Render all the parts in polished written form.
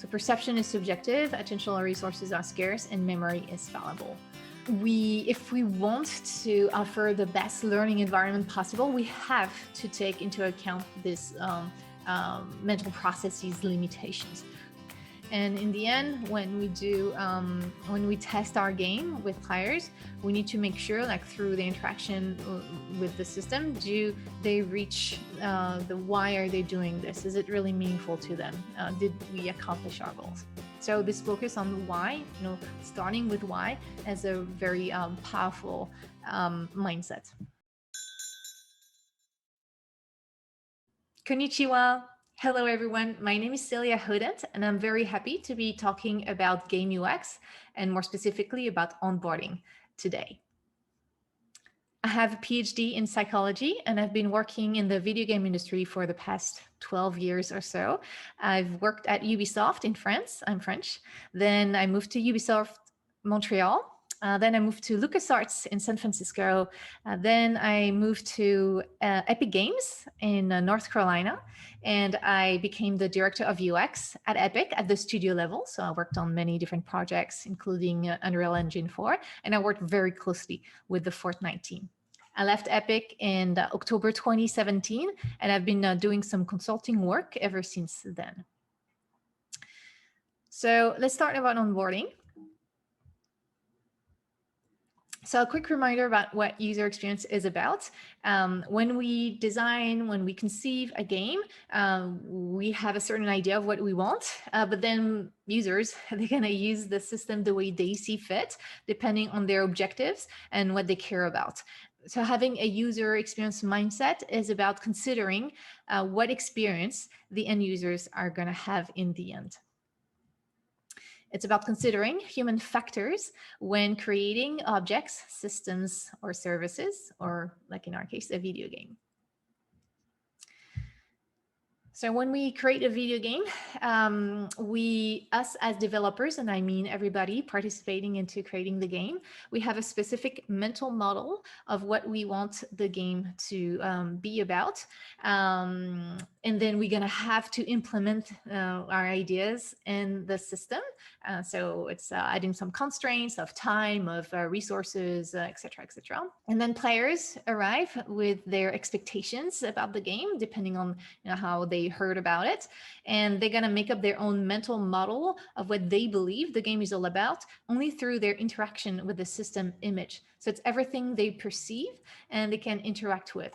So perception is subjective, attentional resources are scarce, and memory is fallible. If we want to offer the best learning environment possible, we have to take into account this mental processes limitations. And in the end, when we test our game with players, we need to make sure, like through the interaction with the system, do they reach the why are they doing this? Is it really meaningful to them? Did we accomplish our goals? So this focus on the why, starting with why, is a very powerful mindset. Konnichiwa. Hello, everyone. My name is Celia Hodent, and I'm very happy to be talking about game UX and more specifically about onboarding today. I have a PhD in psychology, and I've been working in the video game industry for the past 12 years or so. I've worked at Ubisoft in France. I'm French. Then I moved to Ubisoft Montreal. Then I moved to LucasArts in San Francisco. Then I moved to Epic Games in North Carolina, and I became the director of UX at Epic at the studio level. So I worked on many different projects, including Unreal Engine 4, and I worked very closely with the Fortnite team. I left Epic in October 2017, and I've been doing some consulting work ever since then. So let's start about onboarding. So a quick reminder about what user experience is about. When we design, when we conceive a game, we have a certain idea of what we want, but then users, they're going to use the system the way they see fit, depending on their objectives and what they care about. So having a user experience mindset is about considering what experience the end users are going to have in the end. It's about considering human factors when creating objects, systems, or services, or like in our case, a video game. So when we create a video game, us as developers, and I mean everybody participating into creating the game, we have a specific mental model of what we want the game to be about. And then we're going to have to implement our ideas in the system. So it's adding some constraints of time, of resources, et cetera, et cetera. And then players arrive with their expectations about the game, depending on how they heard about it, and they're going to make up their own mental model of what they believe the game is all about, only through their interaction with the system image. So it's everything they perceive and they can interact with.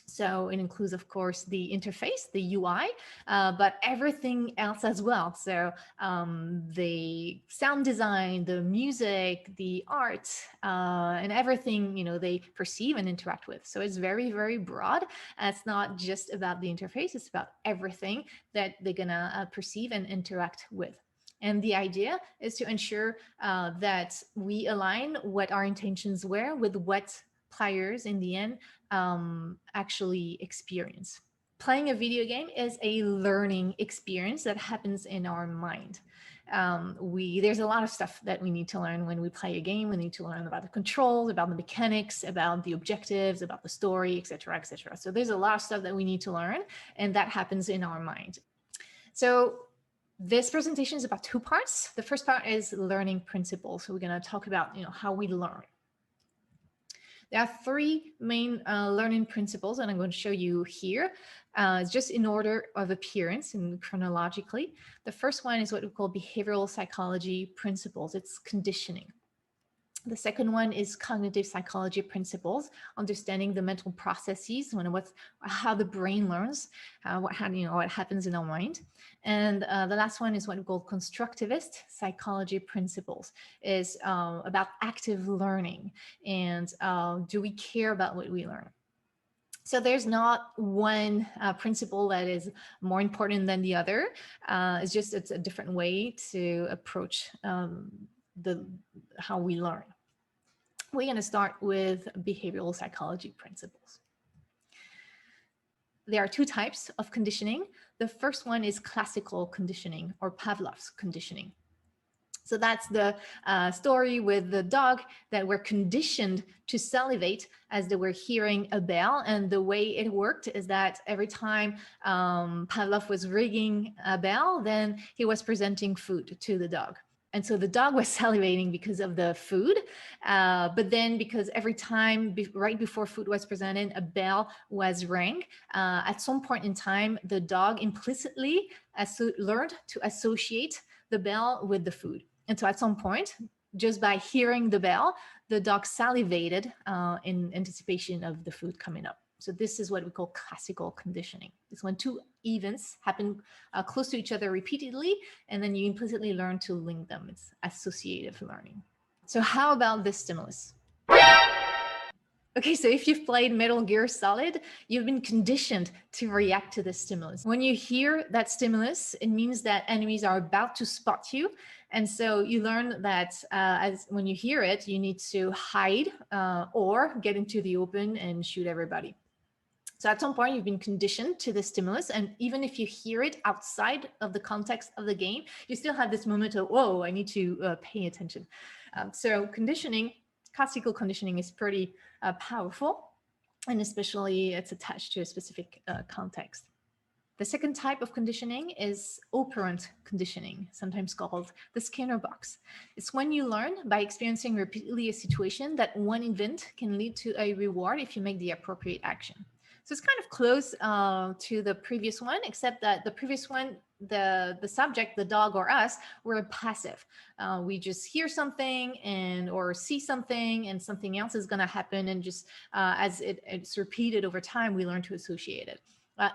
So it includes, of course, the interface, the UI, but everything else as well. So the sound design, the music, the art, and everything, they perceive and interact with. So it's very, very broad. It's not just about the interface. It's about everything that they're going to perceive and interact with. And the idea is to ensure that we align what our intentions were with what players in the end actually experience. Playing a video game is a learning experience that happens in our mind. There's a lot of stuff that we need to learn when we play a game. We need to learn about the controls, about the mechanics, about the objectives, about the story, et cetera, et cetera. So there's a lot of stuff that we need to learn, and that happens in our mind. So this presentation is about two parts. The first part is learning principles. So we're going to talk about how we learn. There are three main learning principles, and I'm going to show you here, just in order of appearance and chronologically. The first one is what we call behavioral psychology principles. It's conditioning. The second one is cognitive psychology principles, understanding the mental processes, how the brain learns, what happens in our mind. And the last one is what we call constructivist psychology principles, is about active learning and do we care about what we learn? So there's not one principle that is more important than the other. It's a different way to approach how we learn. We're going to start with behavioral psychology principles. There are two types of conditioning. The first one is classical conditioning, or Pavlov's conditioning. So that's the story with the dog that were conditioned to salivate as they were hearing a bell. And the way it worked is that every time Pavlov was ringing a bell, then he was presenting food to the dog. And so the dog was salivating because of the food. But then because every time right before food was presented, a bell was rang, at some point in time, the dog implicitly learned to associate the bell with the food. And so at some point, just by hearing the bell, the dog salivated in anticipation of the food coming up. So this is what we call classical conditioning. It's when two events happen close to each other repeatedly, and then you implicitly learn to link them. It's associative learning. So how about this stimulus? Okay, so if you've played Metal Gear Solid, you've been conditioned to react to the stimulus. When you hear that stimulus, it means that enemies are about to spot you. And so you learn that when you hear it, you need to hide or get into the open and shoot everybody. So at some point, you've been conditioned to the stimulus. And even if you hear it outside of the context of the game, you still have this moment of, whoa, I need to pay attention. So conditioning, classical conditioning is pretty powerful, and especially it's attached to a specific context. The second type of conditioning is operant conditioning, sometimes called the Skinner box. It's when you learn by experiencing repeatedly a situation that one event can lead to a reward if you make the appropriate action. So it's kind of close to the previous one, except that the previous one, the subject, the dog or us, we're passive. We just hear something or see something and something else is going to happen. And just as it's repeated over time, we learn to associate it.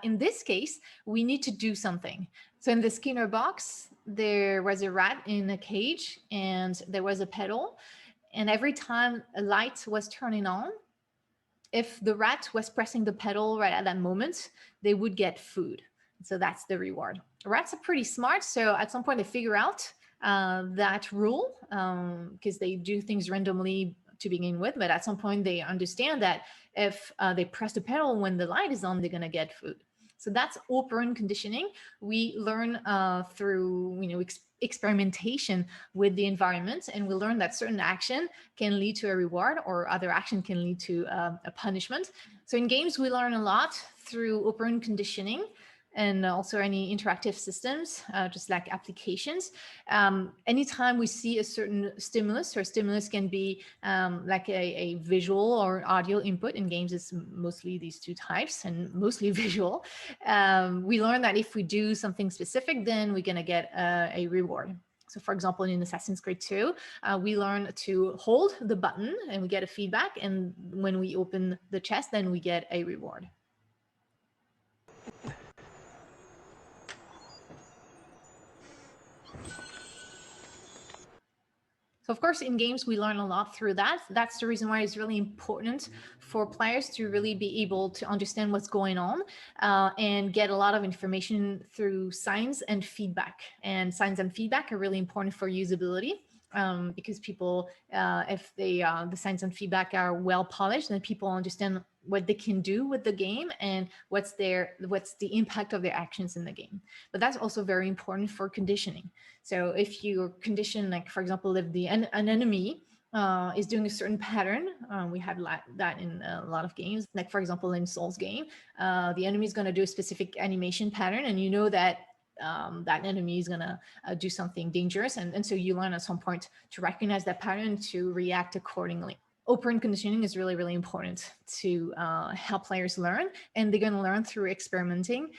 In this case, we need to do something. So in the Skinner box, there was a rat in a cage and there was a pedal. And every time a light was turning on, if the rat was pressing the pedal right at that moment, they would get food. So that's the reward. Rats are pretty smart. So at some point they figure out that rule because they do things randomly to begin with. But at some point they understand that if they press the pedal when the light is on, they're going to get food. So that's operant conditioning. We learn through experimentation with the environment, and we learn that certain action can lead to a reward or other action can lead to a punishment. So in games, we learn a lot through operant conditioning, and also any interactive systems, just like applications. Anytime we see a certain stimulus, or stimulus can be like a visual or audio input. In games, it's mostly these two types and mostly visual. We learn that if we do something specific, then we're going to get a reward. So for example, in Assassin's Creed 2, we learn to hold the button and we get a feedback. And when we open the chest, then we get a reward. So of course, in games, we learn a lot through that. That's the reason why it's really important for players to really be able to understand what's going on and get a lot of information through signs and feedback. And signs and feedback are really important for usability. Because people, if the signs and feedback are well polished, then people understand what they can do with the game and what's the impact of their actions in the game. But that's also very important for conditioning. So if you condition, like for example, if an enemy is doing a certain pattern, we have that in a lot of games. Like for example, in Souls game, the enemy is going to do a specific animation pattern, and you know that that enemy is going to do something dangerous. And so you learn at some point to recognize that pattern, to react accordingly. Operant conditioning is really, really important to help players learn, and they're going to learn through experimenting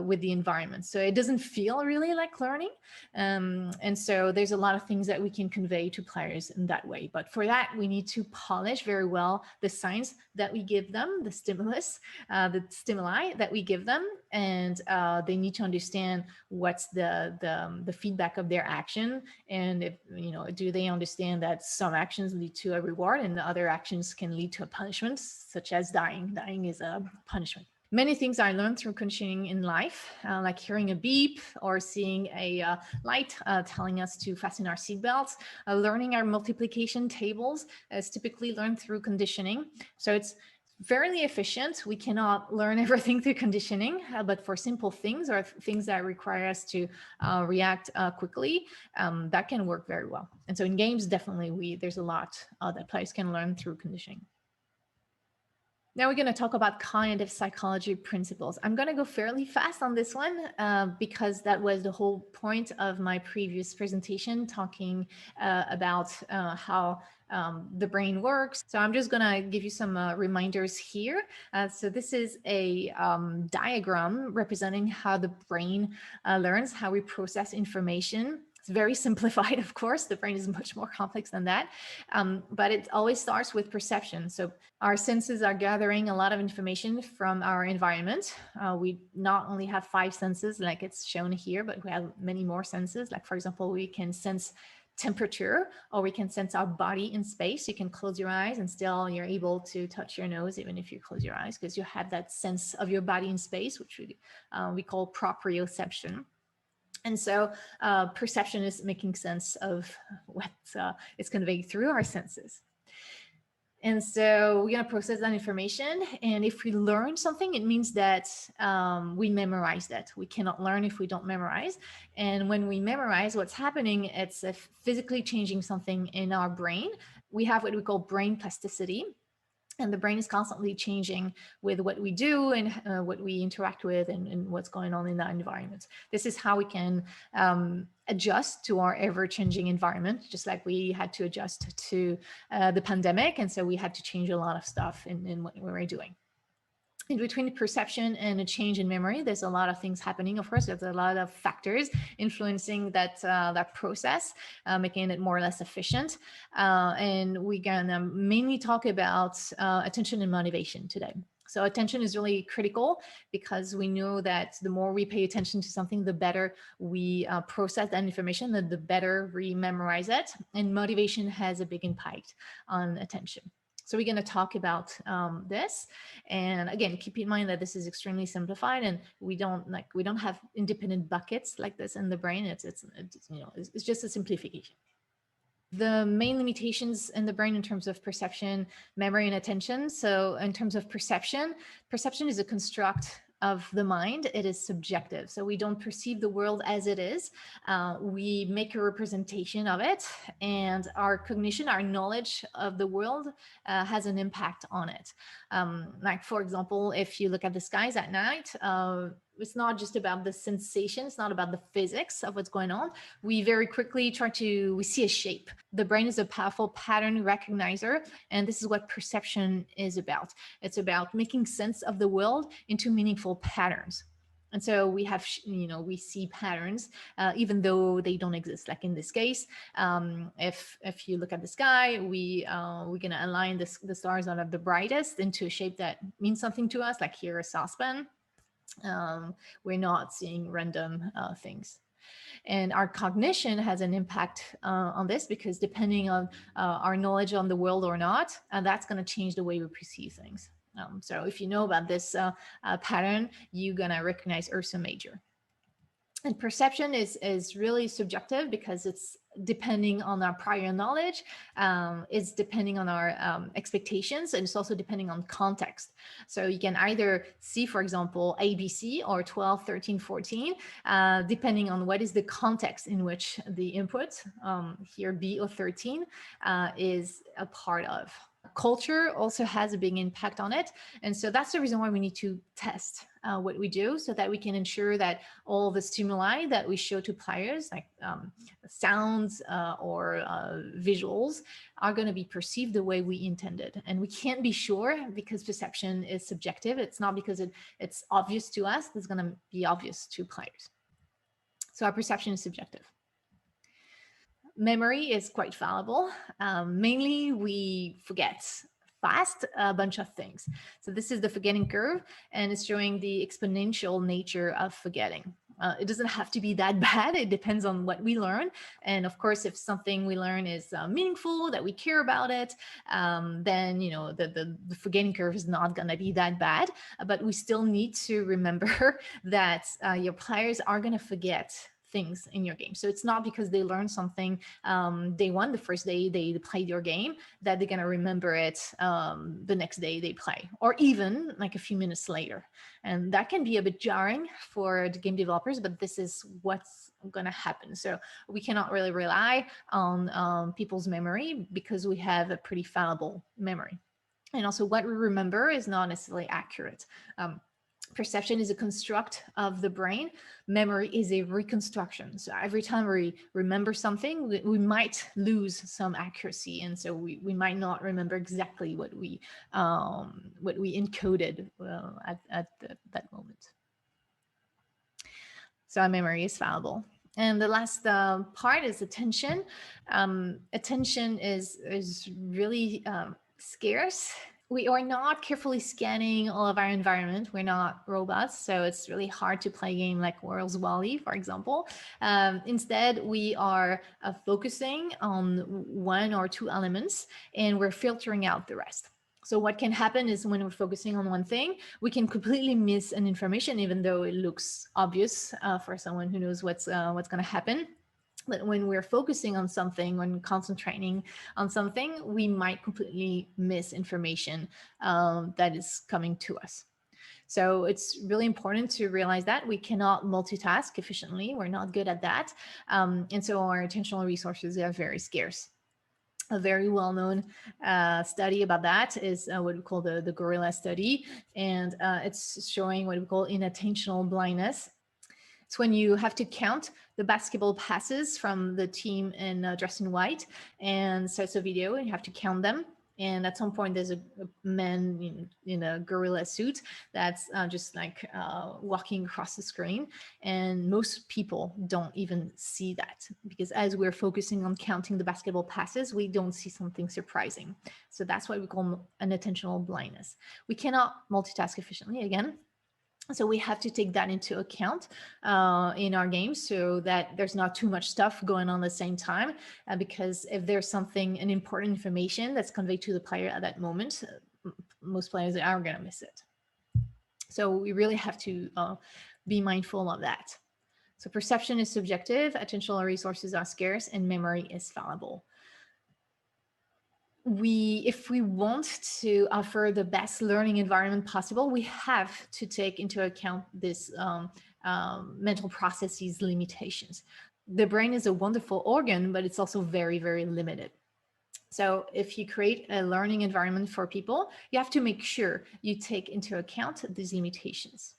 with the environment. So it doesn't feel really like learning. And so there's a lot of things that we can convey to players in that way. But for that, we need to polish very well the signs that we give them, the stimulus, the stimuli that we give them. And they need to understand what's the feedback of their action. And if, do they understand that some actions lead to a reward and the other actions can lead to a punishment, such as dying. Dying is a punishment. Many things I learned through conditioning in life, like hearing a beep or seeing a light telling us to fasten our seatbelts. Learning our multiplication tables is typically learned through conditioning. So it's fairly efficient. We cannot learn everything through conditioning, but for simple things or things that require us to react quickly, that can work very well. And so in games, definitely there's a lot that players can learn through conditioning. Now we're going to talk about cognitive psychology principles. I'm going to go fairly fast on this one because that was the whole point of my previous presentation, talking about how the brain works. So I'm just going to give you some reminders here. So this is a diagram representing how the brain learns, how we process information. It's very simplified, of course. The brain is much more complex than that, but it always starts with perception. So our senses are gathering a lot of information from our environment. We not only have 5 senses like it's shown here, but we have many more senses. Like, for example, we can sense temperature, or we can sense our body in space. You can close your eyes and still you're able to touch your nose even if you close your eyes, because you have that sense of your body in space, which we call proprioception. And so perception is making sense of what is conveyed through our senses. And so we're going to process that information. And if we learn something, it means that we memorize that. We cannot learn if we don't memorize. And when we memorize, what's happening, it's physically changing something in our brain. We have what we call brain plasticity. And the brain is constantly changing with what we do and what we interact with and what's going on in that environment. This is how we can adjust to our ever-changing environment, just like we had to adjust to the pandemic. And so we had to change a lot of stuff in what we were doing. In between perception and a change in memory, there's a lot of things happening. Of course, there's a lot of factors influencing that process, making it more or less efficient. And we're gonna mainly talk about attention and motivation today. So attention is really critical because we know that the more we pay attention to something, the better we process that information, the better we memorize it. And motivation has a big impact on attention. So we're going to talk about this, and again, keep in mind that this is extremely simplified, and we don't have independent buckets like this in the brain. It's just a simplification. The main limitations in the brain in terms of perception, memory, and attention. So in terms of perception is a construct of the mind. It is subjective. So we don't perceive the world as it is. We make a representation of it, and our cognition, our knowledge of the world has an impact on it. Like, for example, if you look at the skies at night, it's not just about the sensation. It's not about the physics of what's going on. We very quickly we see a shape. The brain is a powerful pattern recognizer. And this is what perception is about. It's about making sense of the world into meaningful patterns. And so we have, we see patterns, even though they don't exist. Like in this case, if you look at the sky, we're going to align the stars that are the brightest into a shape that means something to us, like here a saucepan. We're not seeing random things. And our cognition has an impact on this, because depending on our knowledge on the world or not, that's going to change the way we perceive things. So if you know about this pattern, you're going to recognize Ursa Major. And perception is really subjective because it's depending on our prior knowledge, it's depending on our expectations, and it's also depending on context. So you can either see, for example, ABC or 12, 13, 14, depending on what is the context in which the input, here B or 13, is a part of. Culture also has a big impact on it. And so that's the reason why we need to test what we do, so that we can ensure that all the stimuli that we show to players, like sounds or visuals, are going to be perceived the way we intended. And we can't be sure, because perception is subjective. It's not because it's obvious to us that's going to be obvious to players. So our perception is subjective. Memory is quite fallible. Mainly we forget fast a bunch of things. So this is the forgetting curve, and it's showing the exponential nature of forgetting. It doesn't have to be that bad. It depends on what we learn. And of course, if something we learn is meaningful, that we care about it, then the forgetting curve is not going to be that bad. But we still need to remember that your players are going to forget things in your game. So it's not because they learned something day one, the first day they played your game, that they're going to remember it the next day they play, or even like a few minutes later. And that can be a bit jarring for the game developers, but this is what's going to happen. So we cannot really rely on people's memory because we have a pretty fallible memory. And also what we remember is not necessarily accurate. Perception is a construct of the brain. Memory is a reconstruction. So every time we remember something, we might lose some accuracy. And so we might not remember exactly what we encoded at that moment. So our memory is fallible. And the last part is attention. Attention is really scarce. We are not carefully scanning all of our environment. We're not robots, so it's really hard to play a game like World's Wall-E, for example. Instead, we are focusing on one or two elements, and we're filtering out the rest. So what can happen is when we're focusing on one thing, we can completely miss an information, even though it looks obvious for someone who knows what's going to happen. But when we're focusing on something, when concentrating on something, we might completely miss information that is coming to us. So it's really important to realize that we cannot multitask efficiently. We're not good at that. And so our attentional resources are very scarce. A very well-known study about that is what we call the gorilla study. And it's showing what we call inattentional blindness. It's when you have to count the basketball passes from the team dressed in white, and so it's a video and you have to count them. And at some point there's a man in a gorilla suit that's just like walking across the screen. And most people don't even see that, because as we're focusing on counting the basketball passes, we don't see something surprising. So that's what we call an attentional blindness. We cannot multitask efficiently again. So we have to take that into account in our games, so that there's not too much stuff going on at the same time, because if there's an important information that's conveyed to the player at that moment, most players are going to miss it. So we really have to be mindful of that. So perception is subjective, attentional resources are scarce, and memory is fallible. If we want to offer the best learning environment possible, we have to take into account this mental processes limitations. The brain is a wonderful organ, but it's also very, very limited. So if you create a learning environment for people, you have to make sure you take into account these limitations.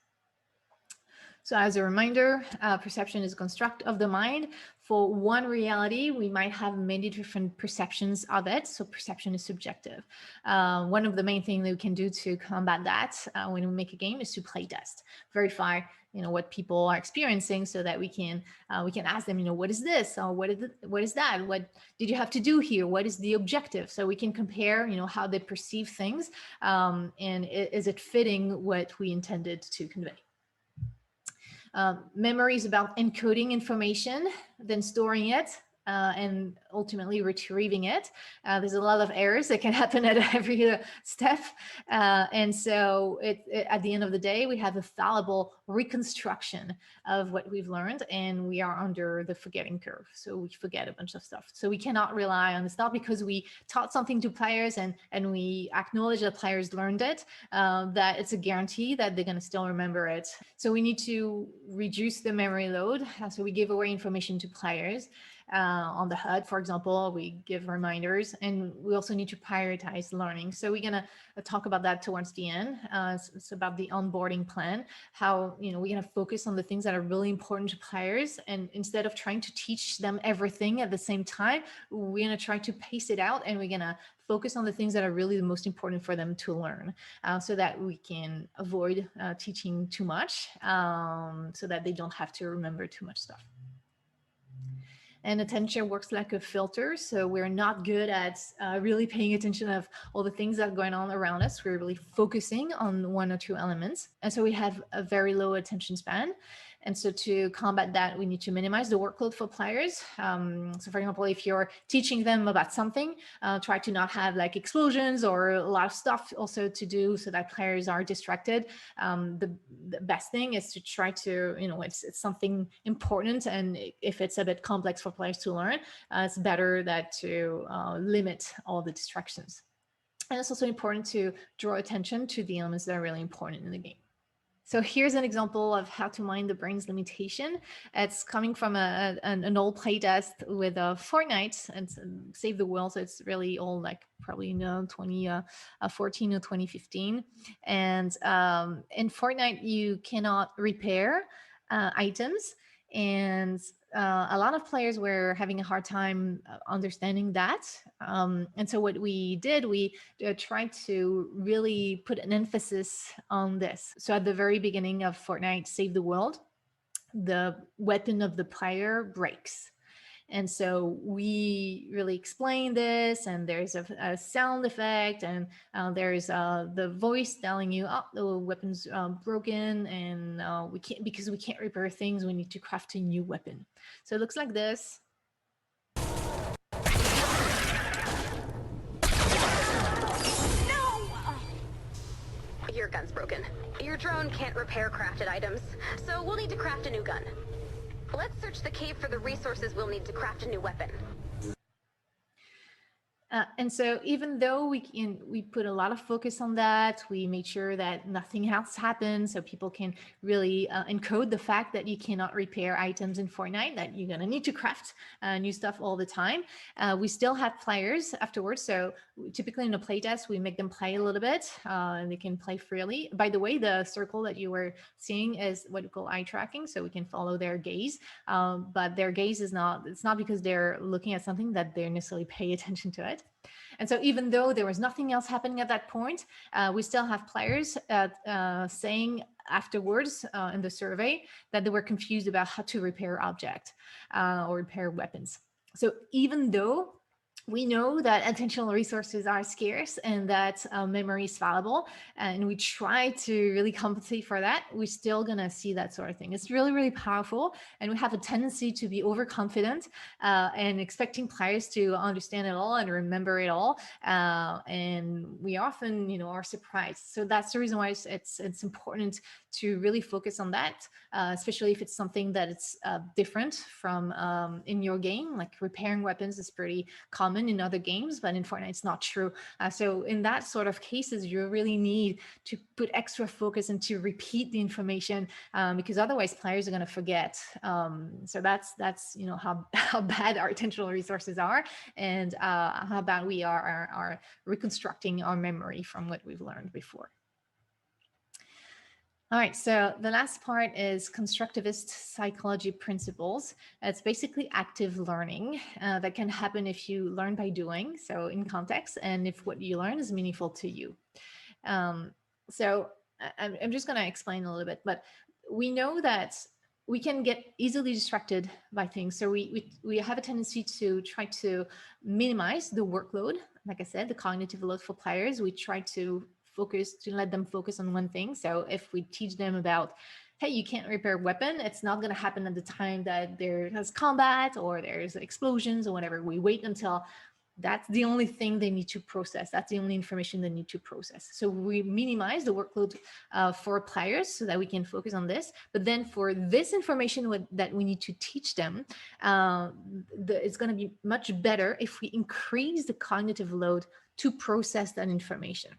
So as a reminder, perception is a construct of the mind. For one reality, we might have many different perceptions of it. So perception is subjective. One of the main things that we can do to combat that when we make a game is to play test, verify what people are experiencing, so that we can ask them, what is this, or what is that, what did you have to do here, what is the objective, so we can compare how they perceive things, and is it fitting what we intended to convey. Memory is about encoding information, then storing it, and ultimately retrieving it. There's a lot of errors that can happen at every step. And so at the end of the day, we have a fallible reconstruction of what we've learned, and we are under the forgetting curve. So we forget a bunch of stuff. So we cannot rely on this, not because we taught something to players and we acknowledge that players learned it, that it's a guarantee that they're going to still remember it. So we need to reduce the memory load. So we give away information to players. On the HUD, for example, we give reminders, and we also need to prioritize learning. So we're going to talk about that towards the end. It's about the onboarding plan, how we're going to focus on the things that are really important to players, and instead of trying to teach them everything at the same time, we're going to try to pace it out, and we're going to focus on the things that are really the most important for them to learn, so that we can avoid teaching too much, so that they don't have to remember too much stuff. And attention works like a filter. So we're not good at really paying attention of all the things that are going on around us. We're really focusing on one or two elements. And so we have a very low attention span. And so to combat that, we need to minimize the workload for players. So for example, if you're teaching them about something, try to not have like explosions or a lot of stuff also to do so that players are distracted. The best thing is to try to, it's something important. And if it's a bit complex for players to learn, it's better that to limit all the distractions. And it's also important to draw attention to the elements that are really important in the game. So here's an example of how to mind the brain's limitation. It's coming from an old playtest with Fortnite and Save the World. So it's really old, like probably 2014 or 2015. And in Fortnite, you cannot repair items. And a lot of players were having a hard time understanding that. And so what we did, we tried to really put an emphasis on this. So at the very beginning of Fortnite Save the World, the weapon of the player breaks. And so we really explain this, and there's a sound effect, and there's the voice telling you, oh, the weapon's broken, and because we can't repair things, we need to craft a new weapon. So it looks like this. No! Your gun's broken. Your drone can't repair crafted items, so we'll need to craft a new gun. Let's search the cave for the resources we'll need to craft a new weapon. And so even though we put a lot of focus on that, we made sure that nothing else happens, so people can really encode the fact that you cannot repair items in Fortnite, that you're gonna need to craft new stuff all the time. We still have players afterwards, so typically in a playtest, we make them play a little bit, and they can play freely. By the way, the circle that you were seeing is what we call eye tracking, so we can follow their gaze, but their gaze it's not because they're looking at something that they necessarily pay attention to it. And so even though there was nothing else happening at that point, we still have players saying afterwards in the survey that they were confused about how to repair objects or repair weapons. So even though we know that attentional resources are scarce and that memory is fallible, and we try to really compensate for that, we're still gonna see that sort of thing. It's really, really powerful, and we have a tendency to be overconfident and expecting players to understand it all and remember it all, and we often, are surprised. So that's the reason why it's important to really focus on that, especially if it's something that it's different from in your game. Like repairing weapons is pretty common in other games, but in Fortnite it's not true. So in that sort of cases, you really need to put extra focus and to repeat the information because otherwise players are going to forget. So that's how bad our attentional resources are, and how bad we are reconstructing our memory from what we've learned before. All right, so the last part is constructivist psychology principles. It's basically active learning that can happen if you learn by doing, so in context, and if what you learn is meaningful to you. So I'm just going to explain a little bit, but we know that we can get easily distracted by things. So we have a tendency to try to minimize the workload. Like I said, the cognitive load for players, we try to let them focus on one thing. So if we teach them about, hey, you can't repair a weapon, it's not going to happen at the time that there's combat or there's explosions or whatever. We wait until that's the only thing they need to process. That's the only information they need to process. So we minimize the workload for players so that we can focus on this. But then for this information that we need to teach them, it's going to be much better if we increase the cognitive load to process that information.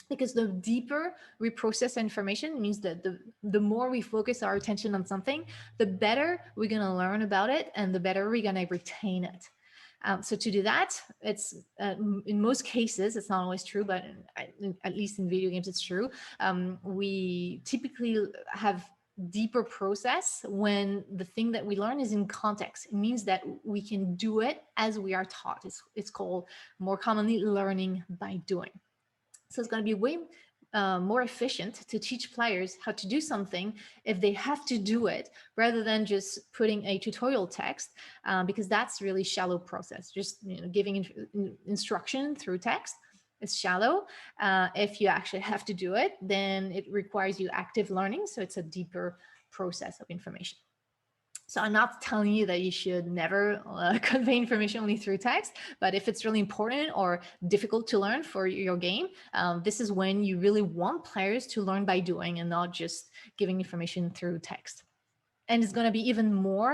Because the deeper we process information means that the more we focus our attention on something, the better we're going to learn about it and the better we're going to retain it. So to do that, it's in most cases, it's not always true, but at least in video games, it's true. We typically have deeper process when the thing that we learn is in context. It means that we can do it as we are taught. It's called more commonly learning by doing. So it's going to be way more efficient to teach players how to do something if they have to do it rather than just putting a tutorial text, because that's really shallow process. Just giving instruction through text is shallow. If you actually have to do it, then it requires you active learning. So it's a deeper process of information. So I'm not telling you that you should never convey information only through text, but if it's really important or difficult to learn for your game, this is when you really want players to learn by doing and not just giving information through text. And it's going to be even more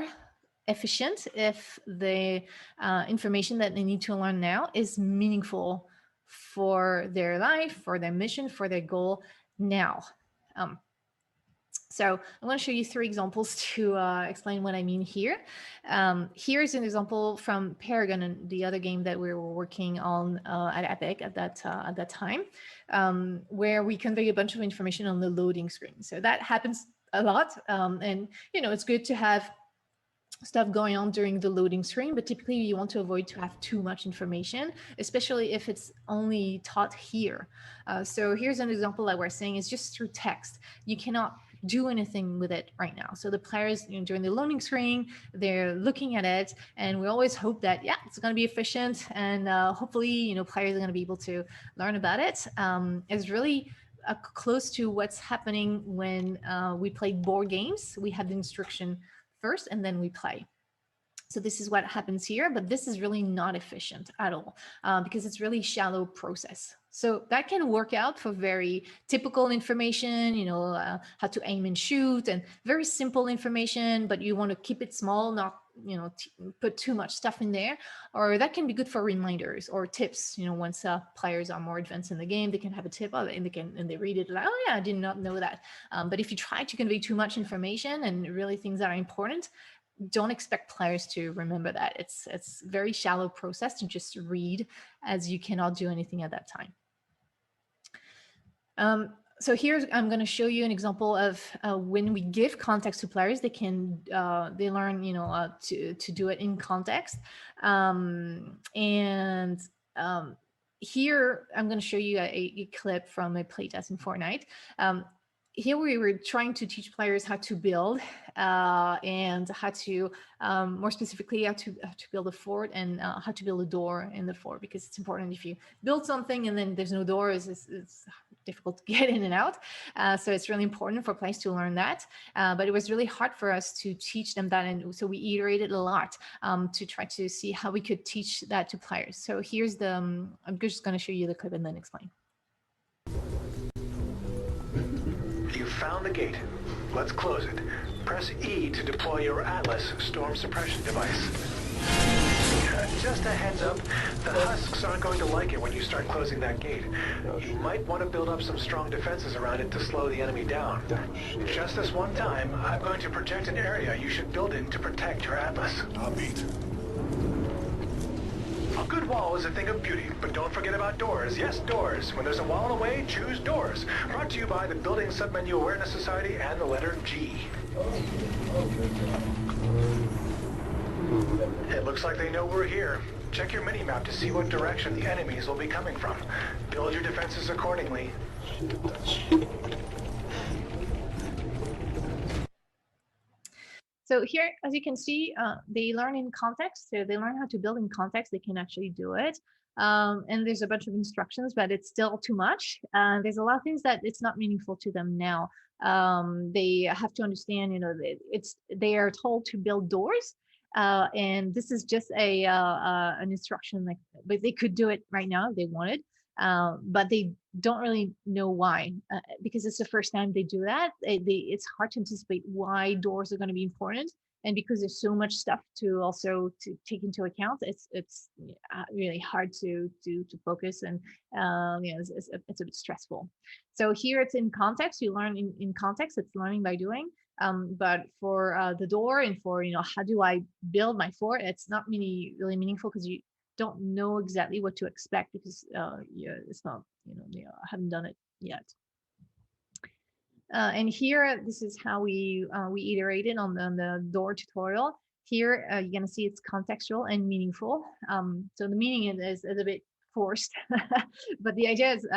efficient if the information that they need to learn now is meaningful for their life, for their mission, for their goal now. So I'm going to show you 3 examples to explain what I mean here. Here's an example from Paragon, the other game that we were working on at Epic at that time, where we convey a bunch of information on the loading screen. So that happens a lot, and it's good to have stuff going on during the loading screen, but typically you want to avoid to have too much information, especially if it's only taught here. So here's an example that we're saying is just through text. You cannot do anything with it right now. So the players during the loading screen, they're looking at it, and we always hope that, yeah, it's going to be efficient, and hopefully, players are going to be able to learn about it. It's really close to what's happening when we play board games. We have the instruction first, and then we play. So this is what happens here, but this is really not efficient at all because it's really shallow process. So that can work out for very typical information, how to aim and shoot, and very simple information, but you want to keep it small, not put too much stuff in there. Or that can be good for reminders or tips. Once players are more advanced in the game, they can have a tip of it, and they read it like, oh yeah, I did not know that. But if you try to convey too much information and really things that are important, don't expect players to remember that. It's very shallow process to just read, as you cannot do anything at that time. So here I'm going to show you an example of when we give context to players, they learn to do it in context. Here I'm going to show you a clip from a playtest in Fortnite. Here we were trying to teach players how to build and how to, more specifically, how to build a fort and how to build a door in the fort, because it's important. If you build something and then there's no door, it's difficult to get in and out. So it's really important for players to learn that. But it was really hard for us to teach them that. And so we iterated a lot to try to see how we could teach that to players. So here's I'm just going to show you the clip and then explain. You found the gate. Let's close it. Press E to deploy your Atlas storm suppression device. Just a heads up, the husks aren't going to like it when you start closing that gate. You might want to build up some strong defenses around it to slow the enemy down. Just this one time, I'm going to project an area you should build in to protect your Atlas. I'll beat. A good wall is a thing of beauty, but don't forget about doors. Yes, doors. When there's a wall in the way, choose doors. Brought to you by the Building Submenu Awareness Society and the letter G. It looks like they know we're here. Check your mini-map to see what direction the enemies will be coming from. Build your defenses accordingly. So here, as you can see, they learn in context. So they learn how to build in context. They can actually do it. And there's a bunch of instructions, but it's still too much. There's a lot of things that it's not meaningful to them now. They have to understand, they are told to build doors. And this is just an instruction, but they could do it right now if they wanted. But they don't really know why, because it's the first time they do that. It's hard to anticipate why doors are going to be important, and because there's so much stuff to take into account, it's really hard to focus, and it's a bit stressful. So here it's in context. You learn in context. It's learning by doing. But for the door and for how do I build my fort, it's not really meaningful because you don't know exactly what to expect, because it's not, I haven't done it yet. And here, this is how we iterated on the door tutorial. Here, you're gonna see it's contextual and meaningful. So the meaning is a bit forced, but the idea is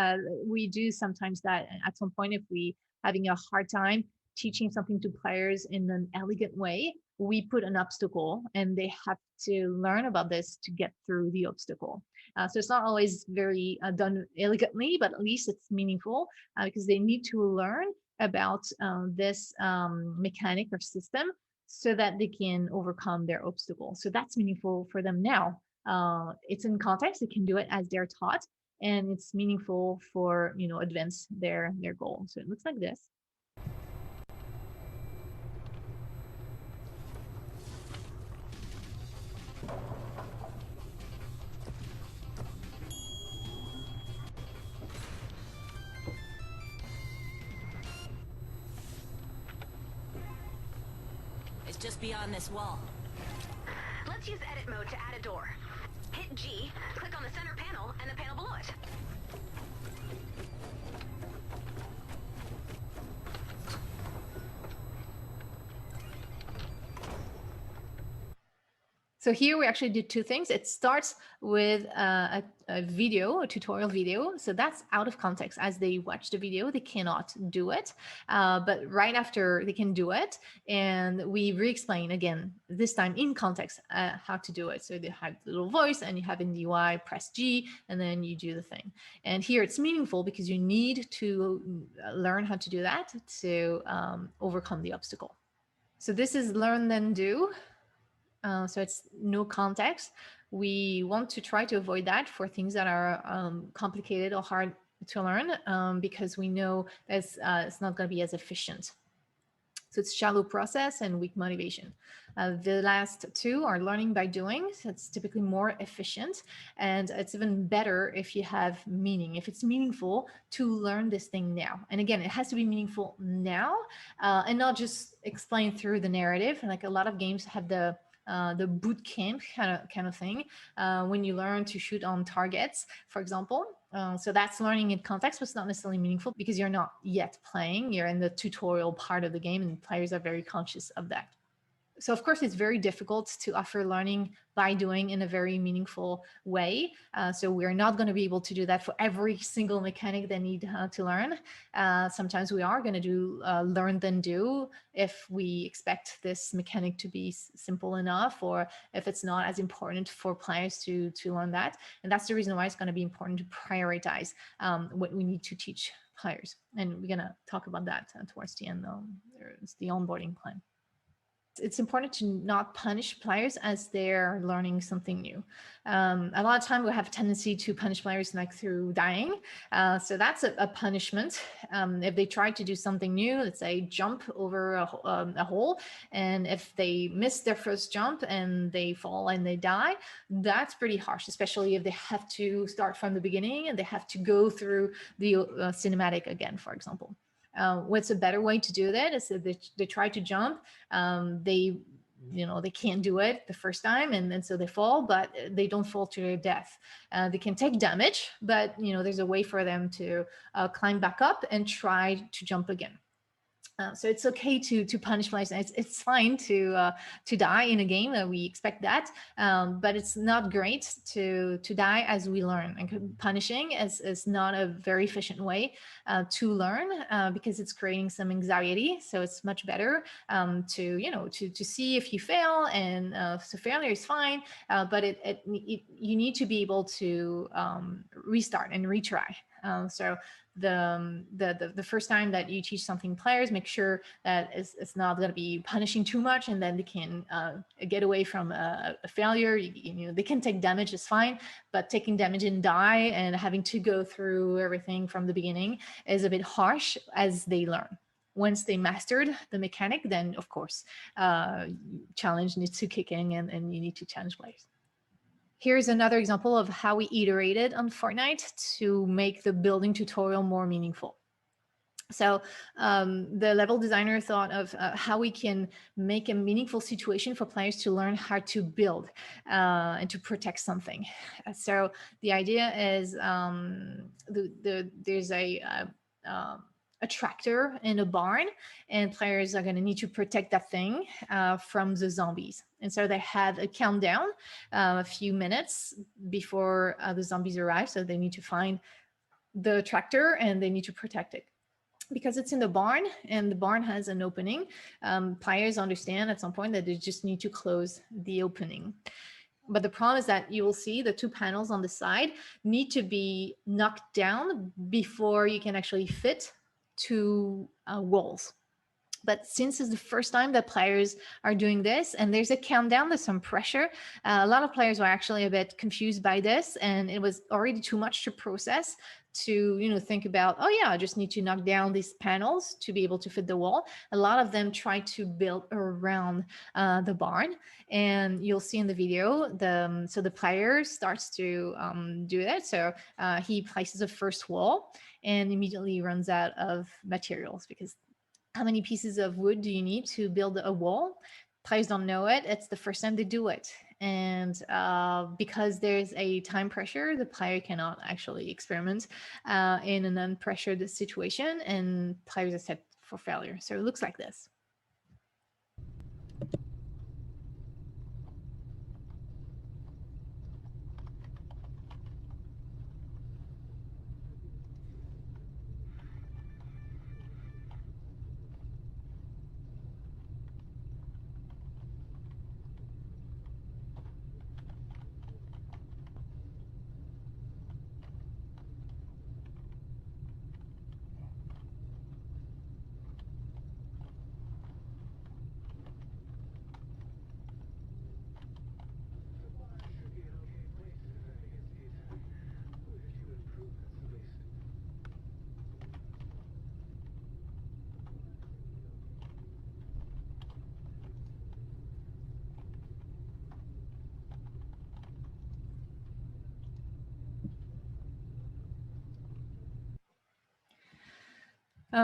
we do sometimes that at some point, if we having a hard time teaching something to players in an elegant way, we put an obstacle and they have to learn about this to get through the obstacle. So it's not always very done elegantly, but at least it's meaningful because they need to learn about this mechanic or system so that they can overcome their obstacle. So that's meaningful for them now. It's in context, they can do it as they're taught, and it's meaningful for, advance their goal. So it looks like this. It's just beyond this wall. Let's use edit mode to add a door. Hit G, click on the center panel, and the panel below it. So here we actually did two things. It starts with a video, a tutorial video. So that's out of context. As they watch the video, they cannot do it. But right after they can do it, and we re-explain again, this time in context, how to do it. So they have the little voice, and you have in the UI, press G, and then you do the thing. And here it's meaningful because you need to learn how to do that to overcome the obstacle. So this is learn then do. So it's no context. We want to try to avoid that for things that are complicated or hard to learn because we know that it's not going to be as efficient. So it's shallow process and weak motivation. The last two are learning by doing. So it's typically more efficient, and it's even better if you have meaning, if it's meaningful to learn this thing now. And again, it has to be meaningful now and not just explained through the narrative. And like a lot of games have the boot camp kind of thing when you learn to shoot on targets, for example. So that's learning in context, but it's not necessarily meaningful because you're not yet playing. You're in the tutorial part of the game, and players are very conscious of that. So of course, it's very difficult to offer learning by doing in a very meaningful way. So we're not going to be able to do that for every single mechanic they need to learn. Sometimes we are going to do learn then do if we expect this mechanic to be simple enough, or if it's not as important for players to learn that. And that's the reason why it's going to be important to prioritize what we need to teach players. And we're going to talk about that towards the end. It's the onboarding plan. It's important to not punish players as they're learning something new. A lot of time we have a tendency to punish players like through dying. So that's a punishment. If they try to do something new, let's say jump over a hole, and if they miss their first jump and they fall and they die, that's pretty harsh, especially if they have to start from the beginning and they have to go through the cinematic again, for example. What's a better way to do that is that they try to jump, they can't do it the first time, and so they fall, but they don't fall to their death. They can take damage, but there's a way for them to climb back up and try to jump again. So it's okay to punish players. It's fine to die in a game. We expect that, but it's not great to die as we learn. And punishing is not a very efficient way to learn because it's creating some anxiety. So it's much better to see if you fail, and so failure is fine, but you need to be able to restart and retry. So the first time that you teach something players, make sure that it's not going to be punishing too much, and then they can get away from a failure. They can take damage, is fine, but taking damage and die and having to go through everything from the beginning is a bit harsh as they learn. Once they mastered the mechanic, then of course challenge needs to kick in, and you need to challenge players. Here's another example of how we iterated on Fortnite to make the building tutorial more meaningful. So the level designer thought of how we can make a meaningful situation for players to learn how to build and to protect something. So the idea is there's a tractor in a barn, and players are going to need to protect that thing from the zombies. And so they have a countdown, a few minutes before the zombies arrive. So they need to find the tractor and they need to protect it. Because it's in the barn and the barn has an opening, players understand at some point that they just need to close the opening. But the problem is that you will see the two panels on the side need to be knocked down before you can actually fit to walls. But since it's the first time that players are doing this and there's a countdown, there's some pressure, a lot of players were actually a bit confused by this, and it was already too much to process to think about, oh yeah, I just need to knock down these panels to be able to fit the wall. A lot of them try to build around the barn, and you'll see in the video so the player starts to do that. So he places a first wall and immediately runs out of materials, because how many pieces of wood do you need to build a wall? Players don't know it. It's the first time they do it. And because there's a time pressure, the player cannot actually experiment in an unpressured situation, and players are set for failure. So it looks like this.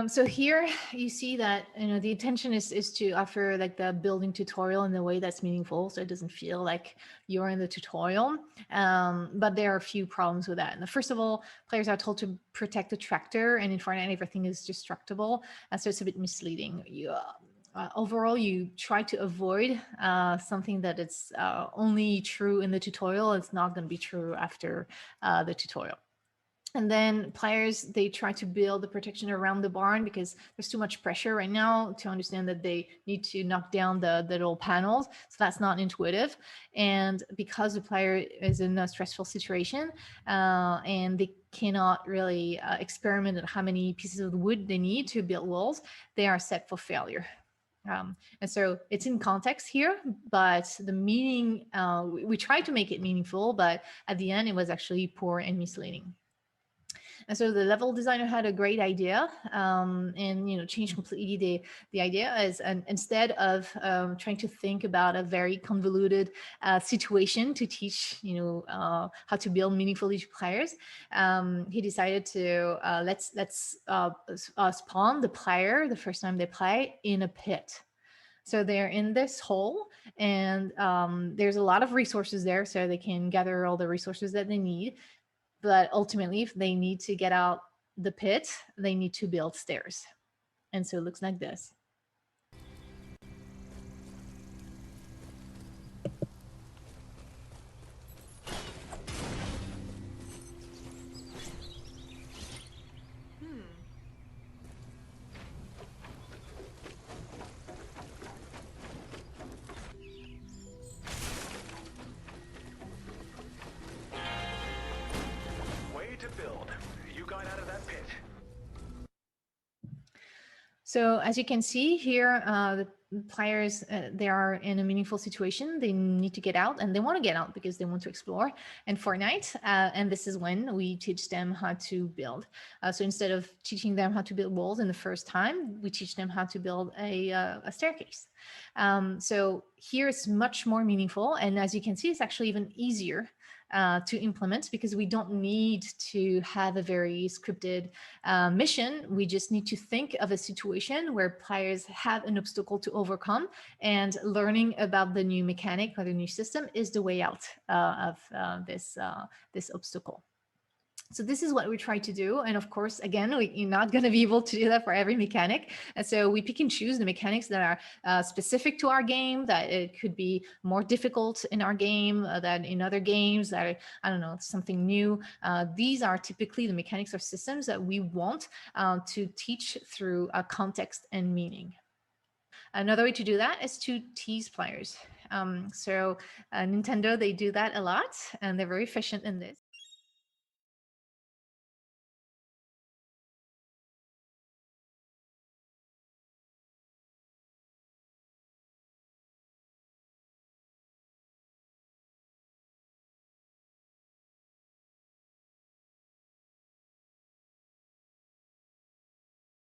So here you see that the intention is to offer like the building tutorial in a way that's meaningful, so it doesn't feel like you're in the tutorial. But there are a few problems with that. And first of all, players are told to protect the tractor, and in Fortnite everything is destructible, and so it's a bit misleading. Overall, you try to avoid something that it's only true in the tutorial. It's not going to be true after the tutorial. And then players, they try to build the protection around the barn because there's too much pressure right now to understand that they need to knock down the little panels. So that's not intuitive. And because the player is in a stressful situation and they cannot really experiment at how many pieces of wood they need to build walls, they are set for failure. And so it's in context here, but the meaning, we tried to make it meaningful, but at the end it was actually poor and misleading. And so the level designer had a great idea, and changed completely the idea. As instead of trying to think about a very convoluted situation to teach how to build meaningfully to players, he decided to let's spawn the player the first time they play in a pit. So they're in this hole, and there's a lot of resources there, so they can gather all the resources that they need. But ultimately, if they need to get out the pit, they need to build stairs. And so it looks like this. So as you can see here, the players, they are in a meaningful situation. They need to get out, and they want to get out because they want to explore in Fortnite. And this is when we teach them how to build. So instead of teaching them how to build walls in the first time, we teach them how to build a staircase. So here it's much more meaningful. And as you can see, it's actually even easier to implement because we don't need to have a very scripted mission. We just need to think of a situation where players have an obstacle to overcome, and learning about the new mechanic or the new system is the way out of this obstacle. So this is what we try to do. And of course, again, you're not going to be able to do that for every mechanic. And so we pick and choose the mechanics that are specific to our game, that it could be more difficult in our game than in other games, that, I don't know, something new. These are typically the mechanics or systems that we want to teach through context and meaning. Another way to do that is to tease players. So Nintendo, they do that a lot, and they're very efficient in this.